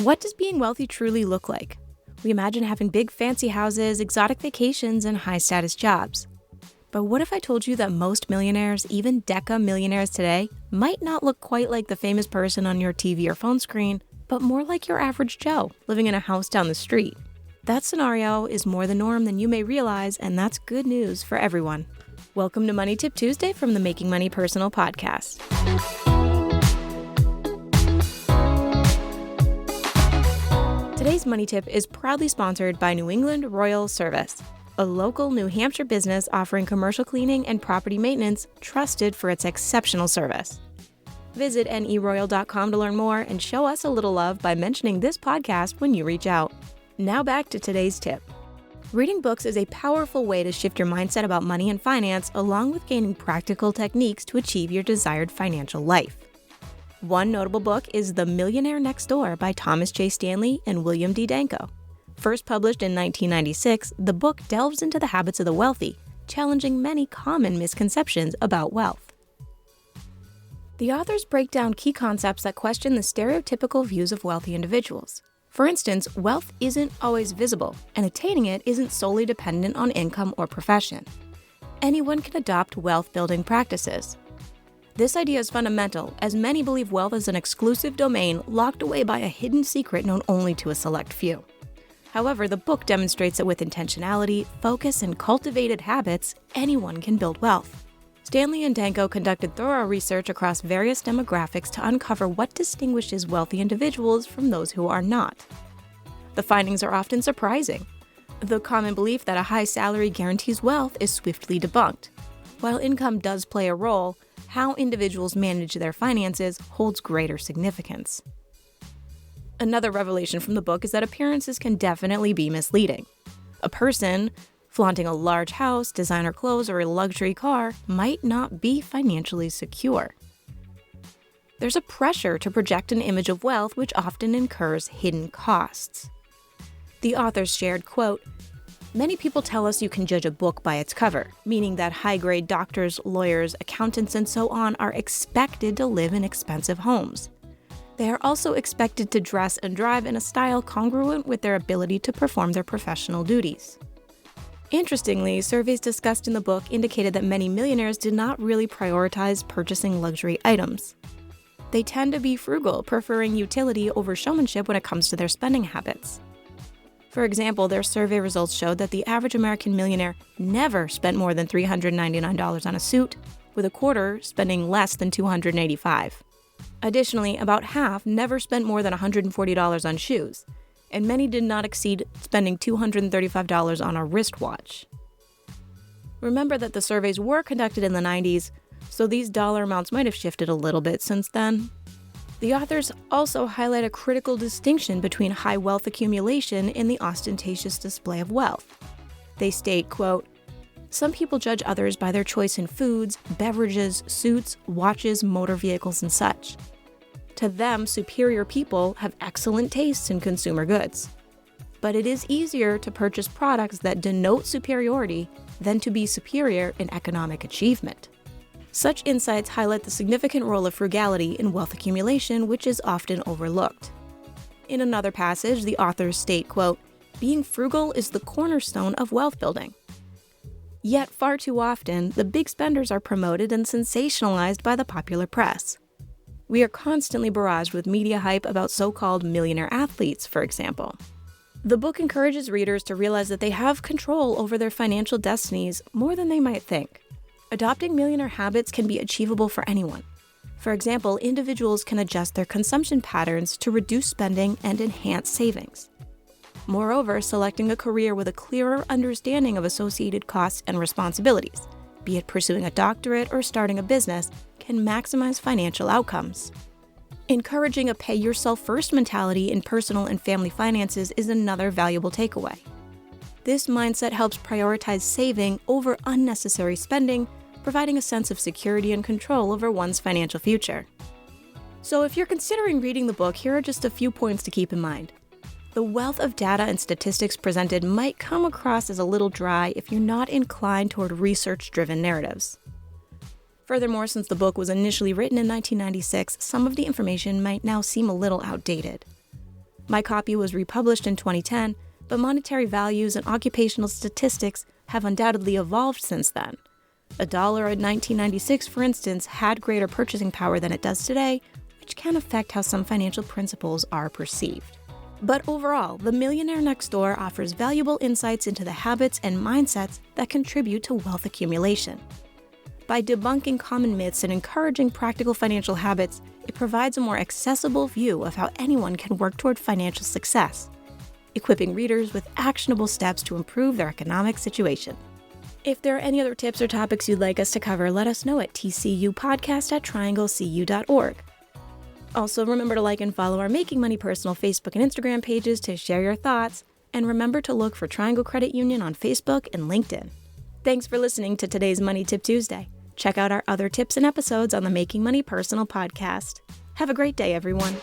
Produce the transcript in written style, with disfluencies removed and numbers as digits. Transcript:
What does being wealthy truly look like? We imagine having big fancy houses, exotic vacations, and high-status jobs. But what if I told you that most millionaires, even decamillionaires today, might not look quite like the famous person on your TV or phone screen, but more like your average Joe living in a house down the street? That scenario is more the norm than you may realize, and that's good news for everyone. Welcome to Money Tip Tuesday from the Making Money Personal podcast. Today's Money Tip is proudly sponsored by New England Royal Service, a local New Hampshire business offering commercial cleaning and property maintenance trusted for its exceptional service. Visit neroyal.com to learn more and show us a little love by mentioning this podcast when you reach out. Now back to today's tip. Reading books is a powerful way to shift your mindset about money and finance, along with gaining practical techniques to achieve your desired financial life. One notable book is The Millionaire Next Door by Thomas J. Stanley and William D. Danko. First published in 1996, the book delves into the habits of the wealthy, challenging many common misconceptions about wealth. The authors break down key concepts that question the stereotypical views of wealthy individuals. For instance, wealth isn't always visible, and attaining it isn't solely dependent on income or profession. Anyone can adopt wealth-building practices. This idea is fundamental, as many believe wealth is an exclusive domain locked away by a hidden secret known only to a select few. However, the book demonstrates that with intentionality, focus, and cultivated habits, anyone can build wealth. Stanley and Danko conducted thorough research across various demographics to uncover what distinguishes wealthy individuals from those who are not. The findings are often surprising. The common belief that a high salary guarantees wealth is swiftly debunked. While income does play a role, how individuals manage their finances holds greater significance. Another revelation from the book is that appearances can definitely be misleading. A person flaunting a large house, designer clothes, or a luxury car might not be financially secure. There's a pressure to project an image of wealth which often incurs hidden costs. The authors shared, quote, "Many people tell us you can judge a book by its cover, meaning that high-grade doctors, lawyers, accountants, and so on are expected to live in expensive homes. They are also expected to dress and drive in a style congruent with their ability to perform their professional duties." Interestingly, surveys discussed in the book indicated that many millionaires did not really prioritize purchasing luxury items. They tend to be frugal, preferring utility over showmanship when it comes to their spending habits. For example, their survey results showed that the average American millionaire never spent more than $399 on a suit, with a quarter spending less than $285. Additionally, about half never spent more than $140 on shoes, and many did not exceed spending $235 on a wristwatch. Remember that the surveys were conducted in the 90s, so these dollar amounts might have shifted a little bit since then. The authors also highlight a critical distinction between high wealth accumulation and the ostentatious display of wealth. They state, quote, "Some people judge others by their choice in foods, beverages, suits, watches, motor vehicles, and such. To them, superior people have excellent tastes in consumer goods. But it is easier to purchase products that denote superiority than to be superior in economic achievement." Such insights highlight the significant role of frugality in wealth accumulation, which is often overlooked. In another passage, the authors state, quote, "Being frugal is the cornerstone of wealth building." Yet far too often, the big spenders are promoted and sensationalized by the popular press. We are constantly barraged with media hype about so-called millionaire athletes, for example. The book encourages readers to realize that they have control over their financial destinies more than they might think. Adopting millionaire habits can be achievable for anyone. For example, individuals can adjust their consumption patterns to reduce spending and enhance savings. Moreover, selecting a career with a clearer understanding of associated costs and responsibilities, be it pursuing a doctorate or starting a business, can maximize financial outcomes. Encouraging a pay-yourself-first mentality in personal and family finances is another valuable takeaway. This mindset helps prioritize saving over unnecessary spending, providing a sense of security and control over one's financial future. So if you're considering reading the book, here are just a few points to keep in mind. The wealth of data and statistics presented might come across as a little dry if you're not inclined toward research-driven narratives. Furthermore, since the book was initially written in 1996, some of the information might now seem a little outdated. My copy was republished in 2010, but monetary values and occupational statistics have undoubtedly evolved since then. $1 in 1996, for instance, had greater purchasing power than it does today, which can affect how some financial principles are perceived. But overall, the Millionaire Next Door offers valuable insights into the habits and mindsets that contribute to wealth accumulation. By debunking common myths and encouraging practical financial habits, it provides a more accessible view of how anyone can work toward financial success, equipping readers with actionable steps to improve their economic situation. If there are any other tips or topics you'd like us to cover, let us know at tcupodcast@trianglecu.org. Also, remember to like and follow our Making Money Personal Facebook and Instagram pages to share your thoughts, and remember to look for Triangle Credit Union on Facebook and LinkedIn. Thanks for listening to today's Money Tip Tuesday. Check out our other tips and episodes on the Making Money Personal podcast. Have a great day, everyone.